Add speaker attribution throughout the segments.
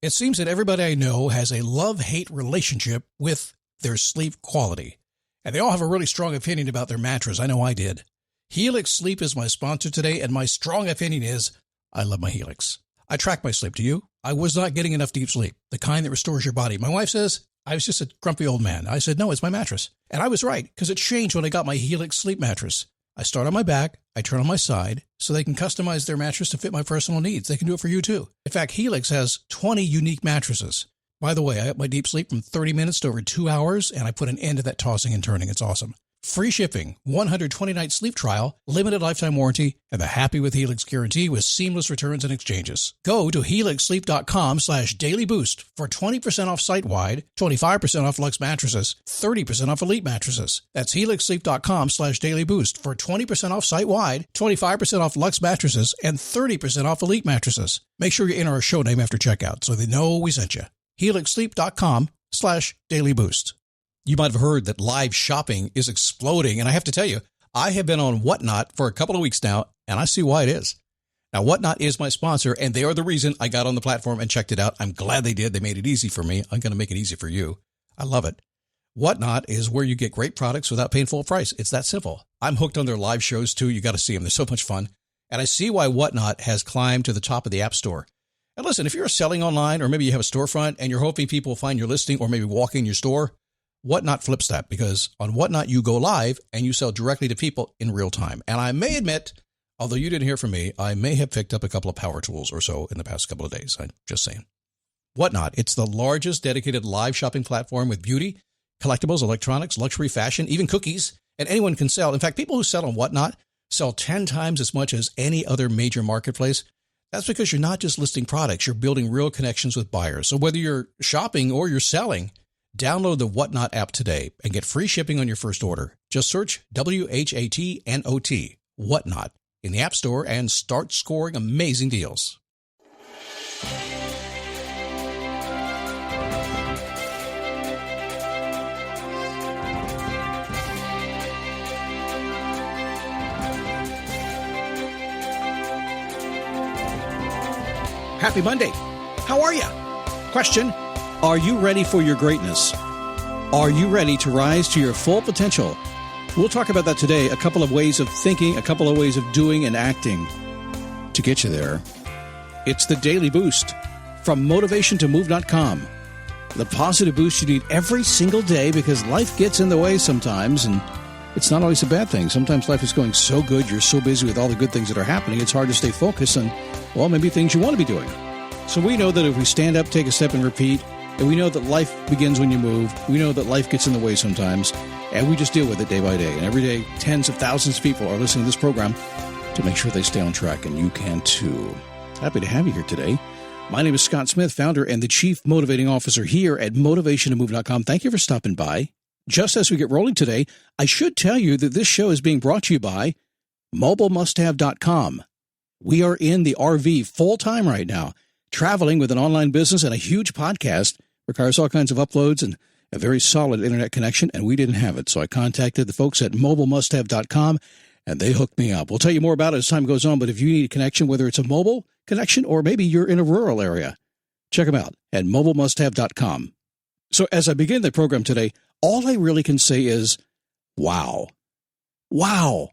Speaker 1: It seems that everybody I know has a love-hate relationship with their sleep quality. And they all have a really strong opinion about their mattress. I know I did. Helix Sleep is my sponsor today, and my strong opinion is I love my Helix. I track my sleep. Do you? I was not getting enough deep sleep, the kind that restores your body. My wife says I was just a grumpy old man. I said, no, it's my mattress. And I was right, because it changed when I got my Helix Sleep mattress. I start on my back, I turn on my side, so they can customize their mattress to fit my personal needs. They can do it for you, too. In fact, Helix has 20 unique mattresses. By the way, I up my deep sleep from 30 minutes to over 2 hours, and I put an end to that tossing and turning. It's awesome. Free shipping, 120-night sleep trial, limited lifetime warranty, and the Happy with Helix guarantee with seamless returns and exchanges. Go to helixsleep.com/dailyboost for 20% off site-wide, 25% off Luxe mattresses, 30% off Elite mattresses. That's helixsleep.com/dailyboost for 20% off site-wide, 25% off Luxe mattresses, and 30% off Elite mattresses. Make sure you enter our show name after checkout so they know we sent you. helixsleep.com/dailyboost. You might have heard that live shopping is exploding, and I have to tell you, I have been on Whatnot for a couple of weeks now, and I see why it is. Now, Whatnot is my sponsor, and they are the reason I got on the platform and checked it out. I'm glad they did. They made it easy for me. I'm going to make it easy for you. I love it. Whatnot is where you get great products without paying full price. It's that simple. I'm hooked on their live shows, too. You got to see them. They're so much fun. And I see why Whatnot has climbed to the top of the App Store. And listen, if you're selling online, or maybe you have a storefront, and you're hoping people will find your listing or maybe walk in your store, Whatnot flips that, because on Whatnot, you go live and you sell directly to people in real time. And I may admit, although you didn't hear from me, I may have picked up a couple of power tools or so in the past couple of days. I'm just saying. Whatnot, it's the largest dedicated live shopping platform with beauty, collectibles, electronics, luxury, fashion, even cookies, and anyone can sell. In fact, people who sell on Whatnot sell 10 times as much as any other major marketplace. That's because you're not just listing products, you're building real connections with buyers. So whether you're shopping or you're selling, download the Whatnot app today and get free shipping on your first order. Just search WHATNOT, Whatnot, in the App Store and start scoring amazing deals. Happy Monday. How are you? Question: are you ready for your greatness? Are you ready to rise to your full potential? We'll talk about that today. A couple of ways of thinking, a couple of ways of doing and acting to get you there. It's the Daily Boost from motivationtomove.com. The positive boost you need every single day, because life gets in the way sometimes, and it's not always a bad thing. Sometimes life is going so good, you're so busy with all the good things that are happening, it's hard to stay focused on, well, maybe things you want to be doing. So we know that if we stand up, take a step, and repeat, and we know that life begins when you move. We know that life gets in the way sometimes, and we just deal with it day by day. And every day, tens of thousands of people are listening to this program to make sure they stay on track, and you can too. Happy to have you here today. My name is Scott Smith, founder and the Chief Motivating Officer here at motivationtomove.com. Thank you for stopping by. Just as we get rolling today, I should tell you that this show is being brought to you by mobilemusthav.com. We are in the RV full-time right now. Traveling with an online business and a huge podcast requires all kinds of uploads and a very solid internet connection, and we didn't have it. So I contacted the folks at mobilemusthav.com, and they hooked me up. We'll tell you more about it as time goes on, but if you need a connection, whether it's a mobile connection or maybe you're in a rural area, check them out at mobilemusthav.com. So as I begin the program today, all I really can say is, wow. Wow.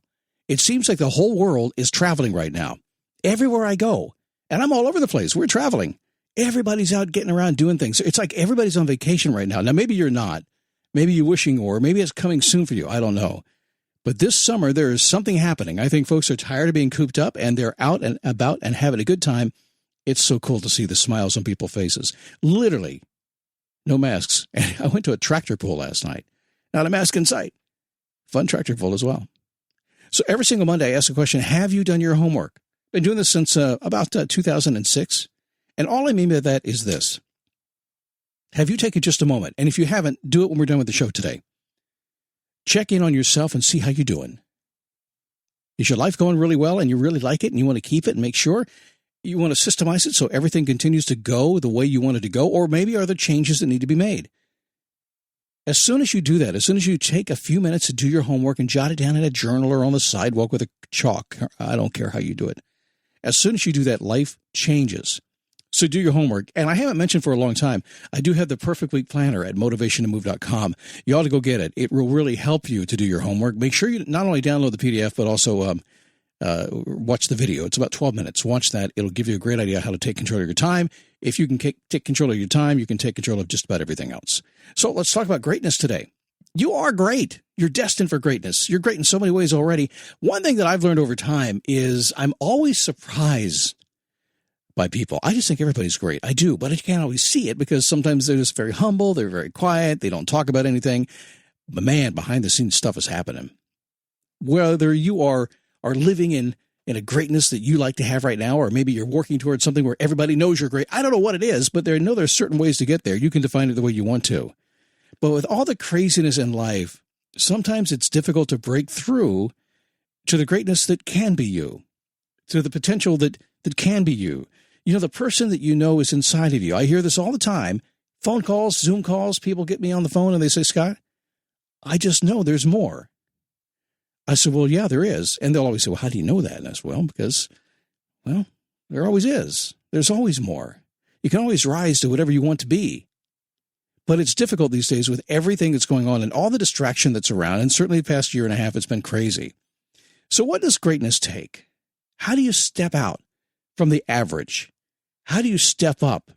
Speaker 1: It seems like the whole world is traveling right now. Everywhere I go, and I'm all over the place. We're traveling. Everybody's out getting around doing things. It's like everybody's on vacation right now. Now, maybe you're not. Maybe you're wishing, or maybe it's coming soon for you. I don't know. But this summer, there is something happening. I think folks are tired of being cooped up, and they're out and about and having a good time. It's so cool to see the smiles on people's faces. Literally, no masks. And I went to a tractor pull last night. Not a mask in sight. Fun tractor pull as well. So every single Monday, I ask the question, have you done your homework? Been doing this since about 2006. And all I mean by that is this. Have you taken just a moment? And if you haven't, do it when we're done with the show today. Check in on yourself and see how you're doing. Is your life going really well and you really like it and you want to keep it and make sure? You want to systemize it so everything continues to go the way you want it to go? Or maybe are there changes that need to be made? As soon as you do that, as soon as you take a few minutes to do your homework and jot it down in a journal or on the sidewalk with a chalk, I don't care how you do it. As soon as you do that, life changes. So do your homework. And I haven't mentioned for a long time, I do have the Perfect Week Planner at motivationtomove.com. You ought to go get it. It will really help you to do your homework. Make sure you not only download the PDF, but also watch the video. It's about 12 minutes. Watch that. It'll give you a great idea how to take control of your time. If you can take control of your time, you can take control of just about everything else. So let's talk about greatness today. You are great. You're destined for greatness. You're great in so many ways already. One thing that I've learned over time is I'm always surprised by people. I just think everybody's great. I do, but I can't always see it because sometimes they're just very humble. They're very quiet. They don't talk about anything. But man, behind the scenes stuff is happening. Whether you are living in a greatness that you like to have right now, or maybe you're working towards something where everybody knows you're great. I don't know what it is, but there's certain ways to get there. You can define it the way you want to. But with all the craziness in life, sometimes it's difficult to break through to the greatness that can be you, to the potential that can be you. You know, the person that you know is inside of you. I hear this all the time. Phone calls, Zoom calls, people get me on the phone and they say, Scott, I just know there's more. I said, well, yeah, there is. And they'll always say, well, how do you know that? And I said, well, because, there always is. There's always more. You can always rise to whatever you want to be. But it's difficult these days with everything that's going on and all the distraction that's around. And certainly the past year and a half, it's been crazy. So what does greatness take? How do you step out from the average? How do you step up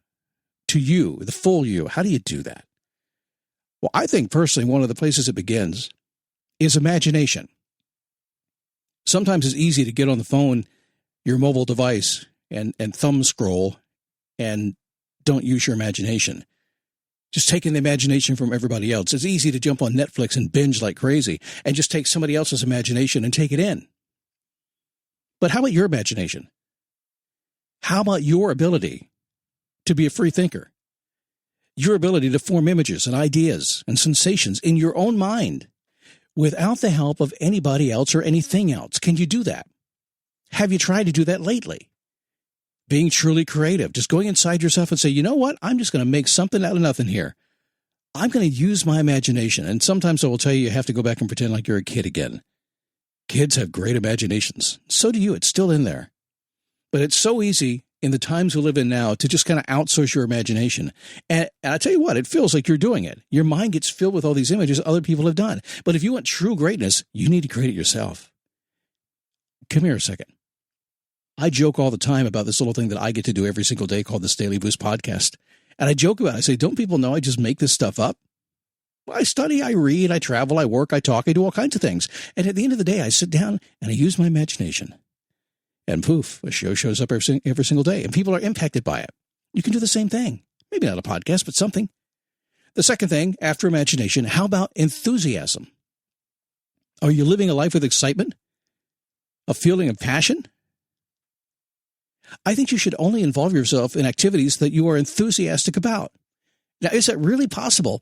Speaker 1: to you, the full you? How do you do that? Well, I think personally, one of the places it begins is imagination. Sometimes it's easy to get on the phone, your mobile device, and thumb scroll and don't use your imagination. Just taking the imagination from everybody else. It's easy to jump on Netflix and binge like crazy and just take somebody else's imagination and take it in. But how about your imagination? How about your ability to be a free thinker? Your ability to form images and ideas and sensations in your own mind without the help of anybody else or anything else. Can you do that? Have you tried to do that lately? Being truly creative, just going inside yourself and say, you know what? I'm just going to make something out of nothing here. I'm going to use my imagination. And sometimes I will tell you have to go back and pretend like you're a kid again. Kids have great imaginations. So do you. It's still in there. But it's so easy in the times we live in now to just kind of outsource your imagination. And I tell you what, it feels like you're doing it. Your mind gets filled with all these images other people have done. But if you want true greatness, you need to create it yourself. Come here a second. I joke all the time about this little thing that I get to do every single day called this Daily Boost podcast. And I joke about it. I say, don't people know I just make this stuff up? Well, I study, I read, I travel, I work, I talk, I do all kinds of things. And at the end of the day, I sit down and I use my imagination. And poof, a show shows up every single day, and people are impacted by it. You can do the same thing. Maybe not a podcast, but something. The second thing, after imagination, how about enthusiasm? Are you living a life with excitement? A feeling of passion? I think you should only involve yourself in activities that you are enthusiastic about. Now, is that really possible?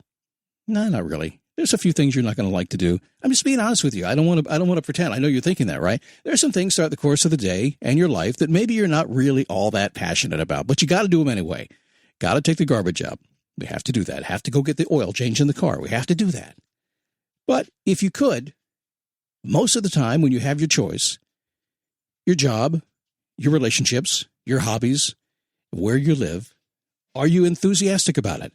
Speaker 1: No, not really. There's a few things you're not going to like to do. I'm just being honest with you. I don't want to pretend. I know you're thinking that, right? There's some things throughout the course of the day and your life that maybe you're not really all that passionate about, but you got to do them anyway. Got to take the garbage out. We have to do that. Have to go get the oil change in the car. We have to do that. But if you could, most of the time when you have your choice, your job, your relationships, your hobbies, where you live, are you enthusiastic about it?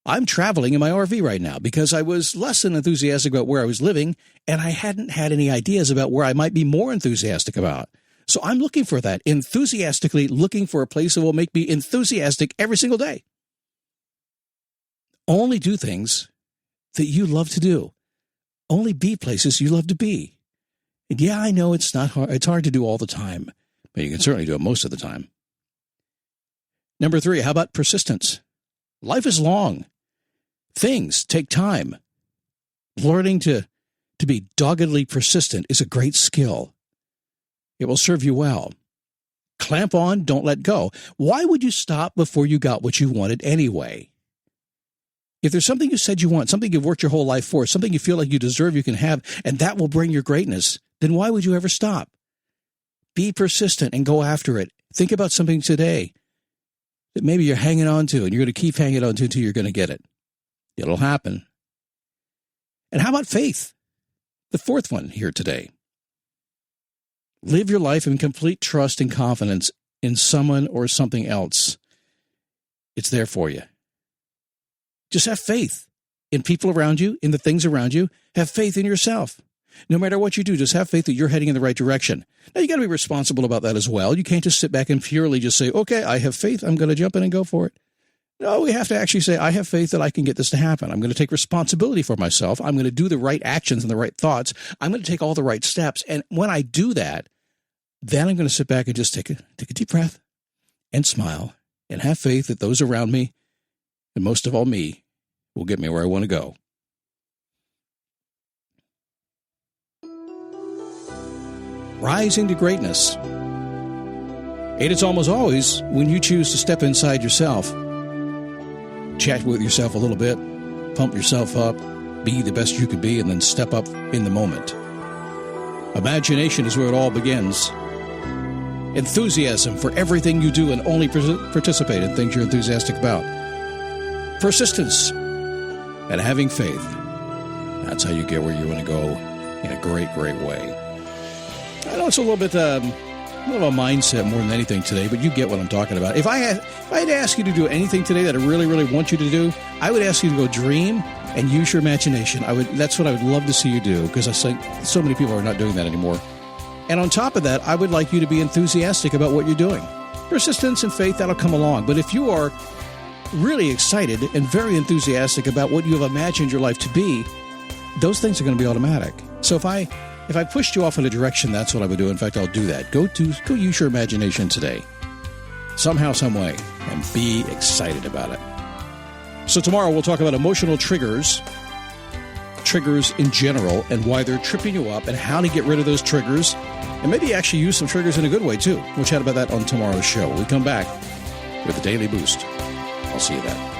Speaker 1: I'm traveling in my RV right now because I was less than enthusiastic about where I was living, and I hadn't had any ideas about where I might be more enthusiastic about. So I'm looking for that, enthusiastically looking for a place that will make me enthusiastic every single day. Only do things that you love to do. Only be places you love to be. And yeah, I know it's not hard. It's hard to do all the time, but you can certainly do it most of the time. Number 3, how about persistence? Life is long. Things take time. Learning to be doggedly persistent is a great skill. It will serve you well. Clamp on, don't let go. Why would you stop before you got what you wanted anyway? If there's something you said you want, something you've worked your whole life for, something you feel like you deserve, you can have, and that will bring your greatness, then why would you ever stop? Be persistent and go after it. Think about something today that maybe you're hanging on to, and you're going to keep hanging on to until you're going to get it. It'll happen. And how about faith? The fourth one here today. Live your life in complete trust and confidence in someone or something else. It's there for you. Just have faith in people around you, in the things around you. Have faith in yourself. No matter what you do, just have faith that you're heading in the right direction. Now, you got to be responsible about that as well. You can't just sit back and purely just say, okay, I have faith. I'm going to jump in and go for it. No, we have to actually say, I have faith that I can get this to happen. I'm going to take responsibility for myself. I'm going to do the right actions and the right thoughts. I'm going to take all the right steps. And when I do that, then I'm going to sit back and just take a deep breath and smile and have faith that those around me, and most of all me, will get me where I want to go. Rising to greatness. And it's almost always when you choose to step inside yourself, chat with yourself a little bit, pump yourself up, be the best you could be, and then step up in the moment. Imagination is where it all begins. Enthusiasm for everything you do and only participate in things you're enthusiastic about. Persistence and having faith. That's how you get where you want to go in a great, great way. I know it's a little bit of a mindset more than anything today, but you get what I'm talking about. If I had to ask you to do anything today that I really, really want you to do, I would ask you to go dream and use your imagination. That's what I would love to see you do, because I think so many people are not doing that anymore. And on top of that, I would like you to be enthusiastic about what you're doing. Persistence and faith, that'll come along. But if you are really excited and very enthusiastic about what you have imagined your life to be, those things are going to be automatic. So if I pushed you off in a direction, that's what I would do. In fact, I'll do that. Go use your imagination today. Somehow, some way. And be excited about it. So tomorrow we'll talk about emotional triggers in general, and why they're tripping you up, and how to get rid of those triggers, and maybe actually use some triggers in a good way too. We'll chat about that on tomorrow's show. We come back with a daily boost. I'll see you then.